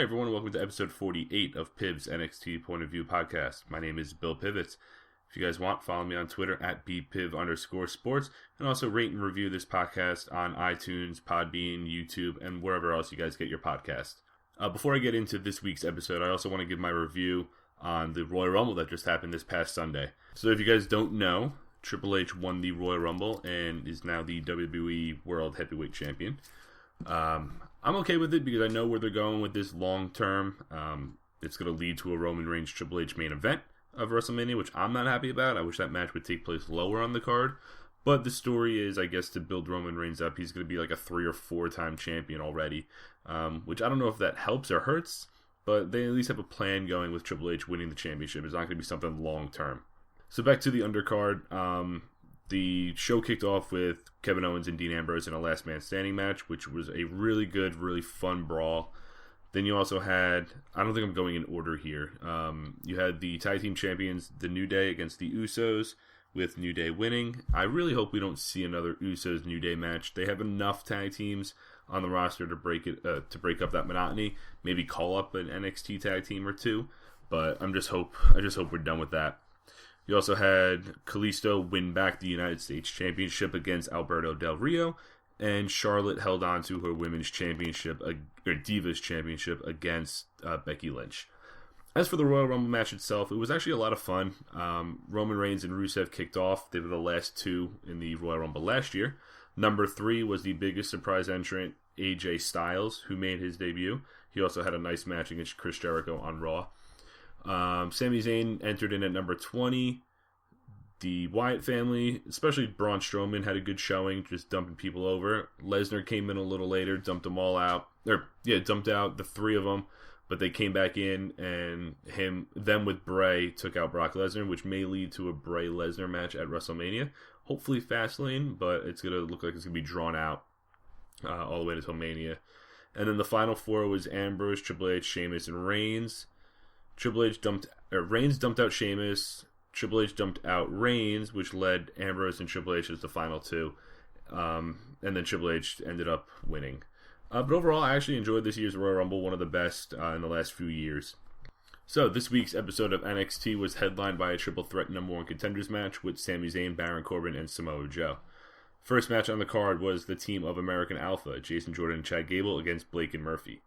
Hey everyone, welcome to episode 48 of Piv's NXT Point of View podcast. My name is Bill Pivets. If you guys want, follow me on Twitter at bpiv_sports, and also rate and review this podcast on iTunes, Podbean, YouTube, and wherever else you guys get your podcast. Before I get into this week's episode, I also want to give my review on the Royal Rumble that just happened this past Sunday. So if you guys don't know, Triple H won the Royal Rumble and is now the WWE World Heavyweight Champion. I'm okay with it because I know where they're going with this long term. It's going to lead to a Roman Reigns Triple H main event of WrestleMania, which I'm not happy about. I wish that match would take place lower on the card. But the story is, I guess, to build Roman Reigns up. He's going to be like a 3 or 4 time champion already, which I don't know if that helps or hurts, but they at least have a plan going with Triple H winning the championship. It's not going to be something long term. So back to the undercard. The show kicked off with Kevin Owens and Dean Ambrose in a last man standing match, which was a really good, really fun brawl. Then you also had, I don't think I'm going in order here, you had the tag team champions, the New Day against the Usos, with New Day winning. I really hope we don't see another Usos New Day match. They have enough tag teams on the roster to break up that monotony. Maybe call up an NXT tag team or two, but I just hope we're done with that. You also had Kalisto win back the United States Championship against Alberto Del Rio, and Charlotte held on to her Women's Championship, or Divas Championship, against Becky Lynch. As for the Royal Rumble match itself, it was actually a lot of fun. Roman Reigns and Rusev kicked off. They were the last two in the Royal Rumble last year. Number 3 was the biggest surprise entrant, AJ Styles, who made his debut. He also had a nice match against Chris Jericho on Raw. Sami Zayn entered in at number 20. The Wyatt family, especially Braun Strowman, had a good showing, just dumping people over. Lesnar came in a little later, dumped them all out. Dumped out the 3 of them, but they came back in, and them with Bray took out Brock Lesnar, which may lead to a Bray Lesnar match at WrestleMania. Hopefully Fastlane, but it's going to look like it's going to be drawn out all the way until Mania. And then the final 4 was Ambrose, Triple H, Sheamus, and Reigns. Reigns dumped out Sheamus. Triple H dumped out Reigns, which led Ambrose and Triple H as the final 2. And then Triple H ended up winning. But overall, I actually enjoyed this year's Royal Rumble, one of the best in the last few years. So this week's episode of NXT was headlined by a triple threat number 1 contenders match with Sami Zayn, Baron Corbin, and Samoa Joe. First match on the card was the team of American Alpha, Jason Jordan and Chad Gable, against Blake and Murphy.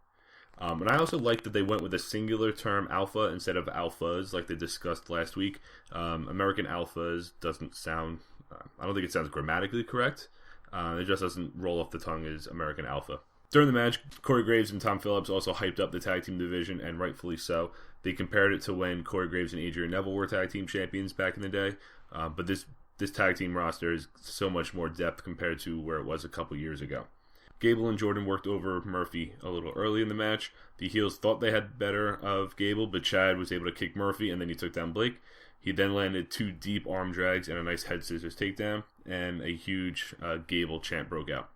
And I also like that they went with a singular term, alpha, instead of alphas, like they discussed last week. American Alphas doesn't sound, I don't think it sounds grammatically correct. It just doesn't roll off the tongue as American Alpha. During the match, Corey Graves and Tom Phillips also hyped up the tag team division, and rightfully so. They compared it to when Corey Graves and Adrian Neville were tag team champions back in the day. But this tag team roster is so much more depth compared to where it was a couple years ago. Gable and Jordan worked over Murphy a little early in the match. The heels thought they had better of Gable, but Chad was able to kick Murphy, and then he took down Blake. He then landed 2 deep arm drags and a nice head scissors takedown, and a huge Gable chant broke out.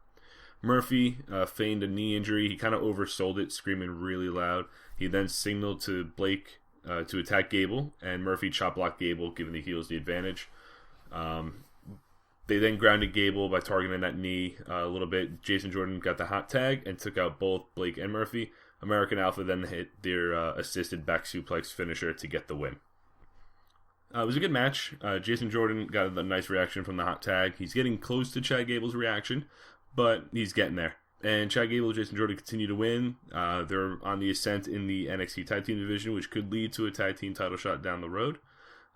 Murphy feigned a knee injury. He kind of oversold it, screaming really loud. He then signaled to Blake to attack Gable, and Murphy chop blocked Gable, giving the heels the advantage. They then grounded Gable by targeting that knee a little bit. Jason Jordan got the hot tag and took out both Blake and Murphy. American Alpha then hit their assisted back suplex finisher to get the win. It was a good match. Jason Jordan got a nice reaction from the hot tag. He's getting close to Chad Gable's reaction, but he's getting there. And Chad Gable and Jason Jordan continue to win. They're on the ascent in the NXT Tag Team division, which could lead to a tag team title shot down the road.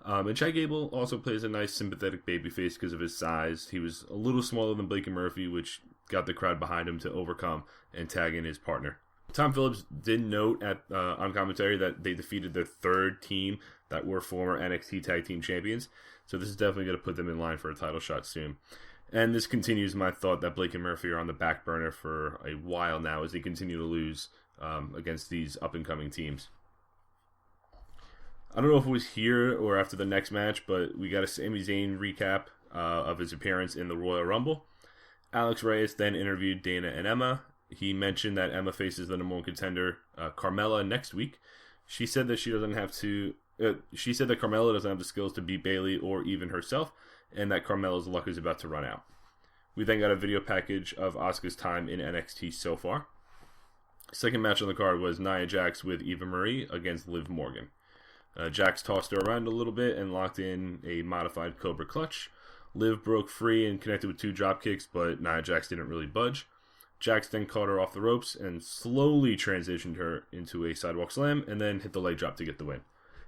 And Chad Gable also plays a nice sympathetic babyface because of his size. He was a little smaller than Blake and Murphy, which got the crowd behind him to overcome and tag in his partner. Tom Phillips did note on commentary that they defeated their 3rd team that were former NXT Tag Team Champions. So this is definitely going to put them in line for a title shot soon. And this continues my thought that Blake and Murphy are on the back burner for a while now as they continue to lose against these up-and-coming teams. I don't know if it was here or after the next match, but we got a Sami Zayn recap of his appearance in the Royal Rumble. Alex Reyes then interviewed Dana and Emma. He mentioned that Emma faces the number 1 contender, Carmella, next week. She said that Carmella doesn't have the skills to beat Bayley or even herself, and that Carmella's luck is about to run out. We then got a video package of Asuka's time in NXT so far. Second match on the card was Nia Jax with Eva Marie against Liv Morgan. Jax tossed her around a little bit and locked in a modified Cobra Clutch. Liv broke free and connected with 2 drop kicks, but Nia Jax didn't really budge. Jax then caught her off the ropes and slowly transitioned her into a sidewalk slam and then hit the leg drop to get the win.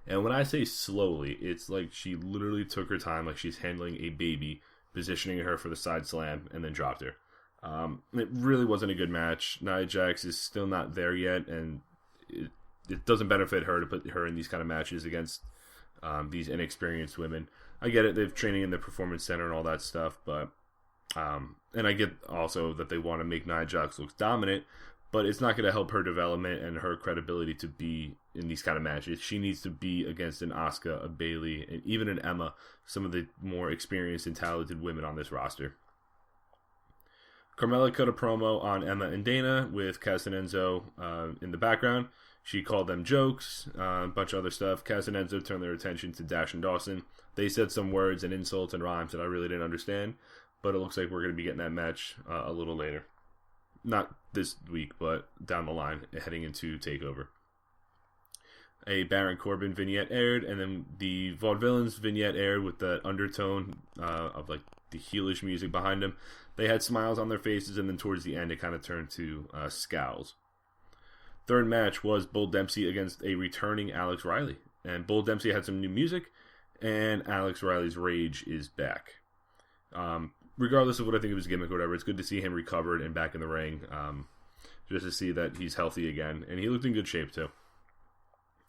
And when I say slowly, it's like she literally took her time, like she's handling a baby, positioning her for the side slam and then dropped her. It really wasn't a good match. Nia Jax is still not there yet, and it doesn't benefit her to put her in these kind of matches against these inexperienced women. I get it, they've training in the Performance Center and all that stuff, but and I get also that they want to make Nia Jax look dominant, but it's not going to help her development and her credibility to be in these kind of matches. She needs to be against an Asuka, a Bayley, and even an Emma, some of the more experienced and talented women on this roster. Carmella cut a promo on Emma and Dana with Cass and Enzo in the background. She called them jokes, a bunch of other stuff. Cass and Enzo turned their attention to Dash and Dawson. They said some words and insults and rhymes that I really didn't understand, but it looks like we're going to be getting that match a little later. Not this week, but down the line, heading into TakeOver. A Baron Corbin vignette aired, and then the Vaudevillains vignette aired with that undertone of like the heelish music behind them. They had smiles on their faces, and then towards the end, it kind of turned to scowls. Third match was Bull Dempsey against a returning Alex Riley. And Bull Dempsey had some new music, and Alex Riley's rage is back. Regardless of what I think of his gimmick or whatever, it's good to see him recovered and back in the ring, just to see that he's healthy again. And he looked in good shape, too.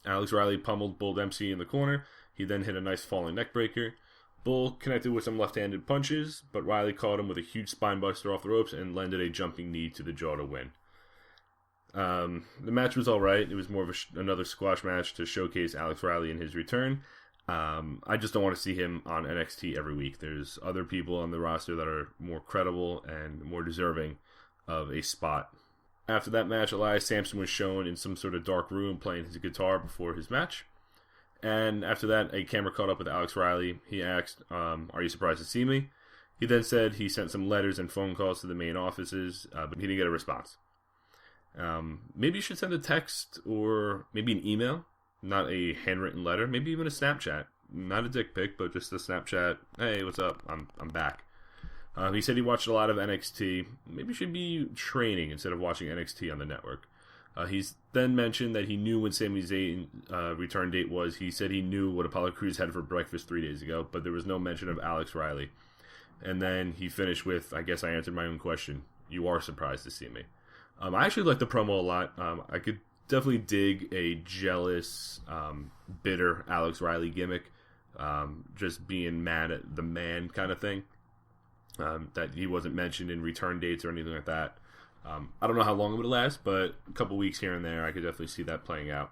Alex Riley pummeled Bull Dempsey in the corner. He then hit a nice falling neckbreaker. Bull connected with some left-handed punches, but Riley caught him with a huge spinebuster off the ropes and landed a jumping knee to the jaw to win. The match was alright. It was more of another squash match to showcase Alex Riley in his return. I just don't want to see him on NXT every week. There's other people on the roster that are more credible and more deserving of a spot. After that match, Elias Sampson was shown in some sort of dark room playing his guitar before his match. And after that, a camera caught up with Alex Riley. He asked, are you surprised to see me? He then said he sent some letters and phone calls to the main offices, but he didn't get a response. Maybe you should send a text or maybe an email, not a handwritten letter, maybe even a Snapchat. Not a dick pic, but just a Snapchat. Hey, what's up? I'm back. He said he watched a lot of NXT. Maybe you should be training instead of watching NXT on the network. He's then mentioned that he knew when Sami Zayn's return date was. He said he knew what Apollo Crews had for breakfast 3 days ago, but there was no mention of Alex Riley. And then he finished with, I guess I answered my own question. You are surprised to see me. I actually like the promo a lot. I could definitely dig a jealous, bitter Alex Riley gimmick. Just being mad at the man kind of thing. That he wasn't mentioned in return dates or anything like that. I don't know how long it would last, but a couple weeks here and there, I could definitely see that playing out.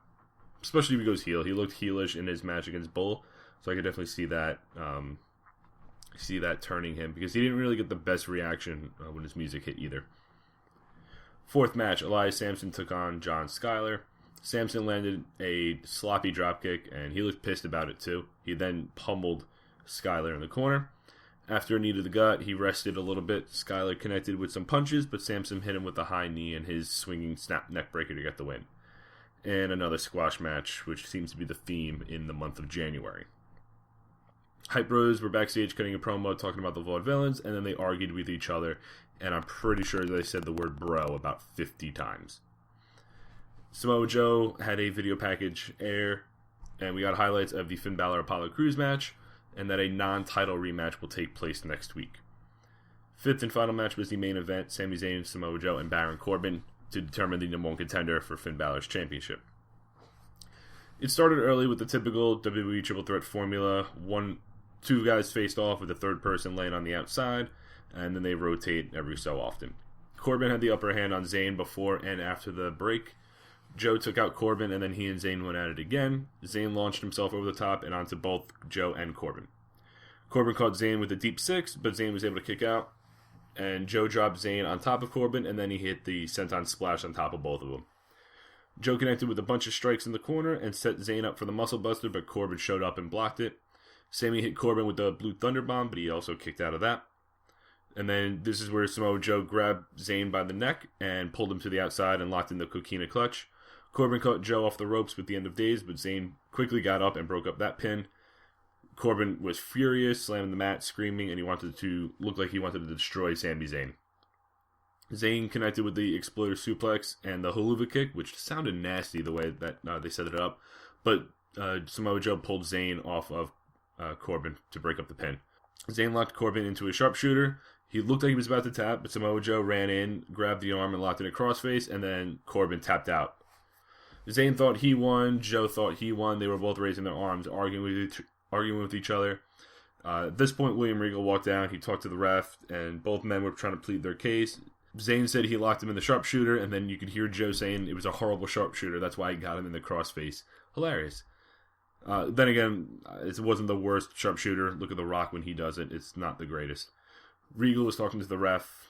Especially if he goes heel. He looked heelish in his match against Bull, so I could definitely see that turning him, because he didn't really get the best reaction when his music hit either. Fourth match, Elias Sampson took on John Skyler. Sampson landed a sloppy dropkick, and he looked pissed about it too. He then pummeled Skyler in the corner. After a knee to the gut, he rested a little bit. Skyler connected with some punches, but Sampson hit him with a high knee and his swinging snap neck breaker to get the win. And another squash match, which seems to be the theme in the month of January. Hype Bros were backstage cutting a promo talking about the Vaudevillains, and then they argued with each other, and I'm pretty sure they said the word bro about 50 times. Samoa Joe had a video package air, and we got highlights of the Finn Balor Apollo Crews match, and that a non-title rematch will take place next week. Fifth and final match was the main event, Sami Zayn, Samoa Joe, and Baron Corbin to determine the number one contender for Finn Balor's championship. It started early with the typical WWE Triple Threat formula. Two guys faced off with the third person laying on the outside, and then they rotate every so often. Corbin had the upper hand on Zayn before and after the break. Joe took out Corbin, and then he and Zayn went at it again. Zayn launched himself over the top and onto both Joe and Corbin. Corbin caught Zayn with a deep six, but Zayn was able to kick out. And Joe dropped Zayn on top of Corbin, and then he hit the senton splash on top of both of them. Joe connected with a bunch of strikes in the corner and set Zayn up for the muscle buster, but Corbin showed up and blocked it. Sami hit Corbin with the Blue Thunder Bomb, but he also kicked out of that. And then this is where Samoa Joe grabbed Zayn by the neck and pulled him to the outside and locked in the Coquina clutch. Corbin caught Joe off the ropes with the end of days, but Zayn quickly got up and broke up that pin. Corbin was furious, slamming the mat, screaming, and he wanted to look like he wanted to destroy Sami Zayn. Zayn connected with the exploder suplex and the haluva kick, which sounded nasty the way that they set it up. But Samoa Joe pulled Zayn off of Corbin to break up the pin. Zayn locked Corbin into a sharpshooter. He looked like he was about to tap, but Samoa Joe ran in, grabbed the arm, and locked in a crossface, and then Corbin tapped out. Zayn thought he won. Joe thought he won. They were both raising their arms, arguing with each other. At this point, William Regal walked down. He talked to the ref, and both men were trying to plead their case. Zayn said he locked him in the sharpshooter, and then you could hear Joe saying it was a horrible sharpshooter. That's why he got him in the crossface. Hilarious. Then again, it wasn't the worst sharpshooter. Look at The Rock when he does it. It's not the greatest. Regal was talking to the ref,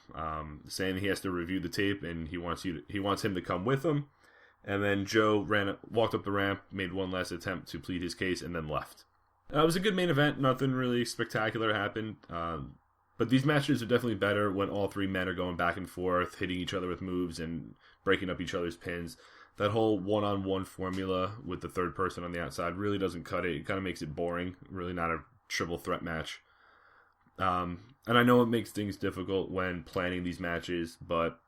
saying he has to review the tape, and he wants him to come with him. And then Joe walked up the ramp, made one last attempt to plead his case, and then left. It was a good main event. Nothing really spectacular happened. But these matches are definitely better when all three men are going back and forth, hitting each other with moves and breaking up each other's pins. That whole one-on-one formula with the third person on the outside really doesn't cut it. It kind of makes it boring. Really not a triple threat match. And I know it makes things difficult when planning these matches, but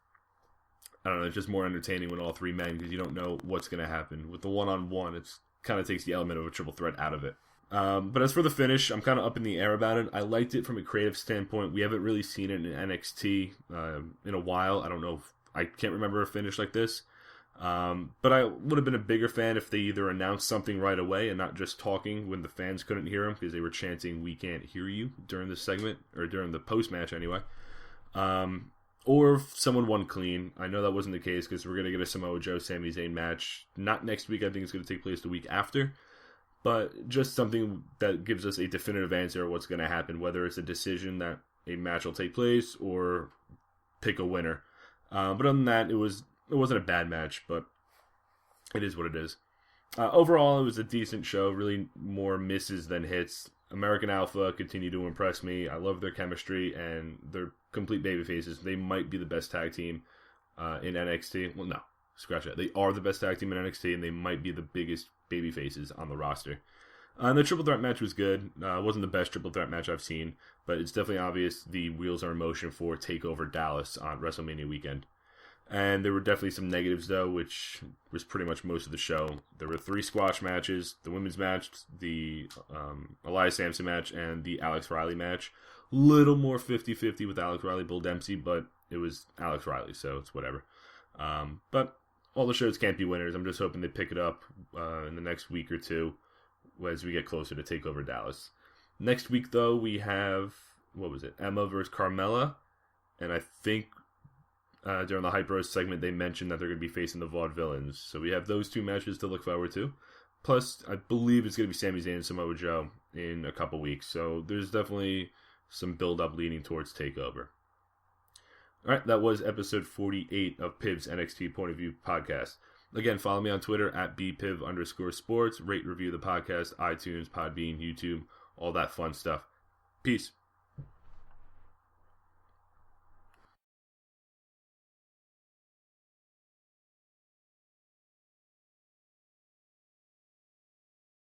I don't know, it's just more entertaining when all three men, because you don't know what's going to happen. With the one-on-one, it kind of takes the element of a triple threat out of it. But as for the finish, I'm kind of up in the air about it. I liked it from a creative standpoint. We haven't really seen it in NXT in a while. I don't know. I can't remember a finish like this. But I would have been a bigger fan if they either announced something right away and not just talking when the fans couldn't hear them because they were chanting, "We can't hear you," during the segment, or during the post-match anyway. Or if someone won clean. I know that wasn't the case because we're going to get a Samoa Joe Sami Zayn match. Not next week. I think it's going to take place the week after. But just something that gives us a definitive answer of what's going to happen, whether it's a decision that a match will take place or pick a winner. But other than that, it wasn't a bad match, but it is what it is. Overall, it was a decent show. Really more misses than hits. American Alpha continue to impress me. I love their chemistry, and they're complete babyfaces. They might be the best tag team in NXT. Well, no, scratch that. They are the best tag team in NXT, and they might be the biggest babyfaces on the roster. The triple threat match was good. It wasn't the best triple threat match I've seen, but it's definitely obvious the wheels are in motion for TakeOver Dallas on WrestleMania weekend. And there were definitely some negatives, though, which was pretty much most of the show. There were 3 squash matches: the women's match, the Elias Sampson match, and the Alex Riley match. Little more 50-50 with Alex Riley, Bull Dempsey, but it was Alex Riley, so it's whatever. But all the shows can't be winners. I'm just hoping they pick it up in the next week or two as we get closer to TakeOver Dallas. Next week, though, we have, Emma versus Carmella, and I think during the Hype Roast segment, they mentioned that they're going to be facing the Vaudevillains. So we have those 2 matches to look forward to. Plus, I believe it's going to be Sami Zayn and Samoa Joe in a couple weeks. So there's definitely some build-up leading towards TakeOver. All right, that was episode 48 of Piv's NXT Point of View podcast. Again, follow me on Twitter at @bpiv_sports. Rate, review the podcast, iTunes, Podbean, YouTube, all that fun stuff. Peace.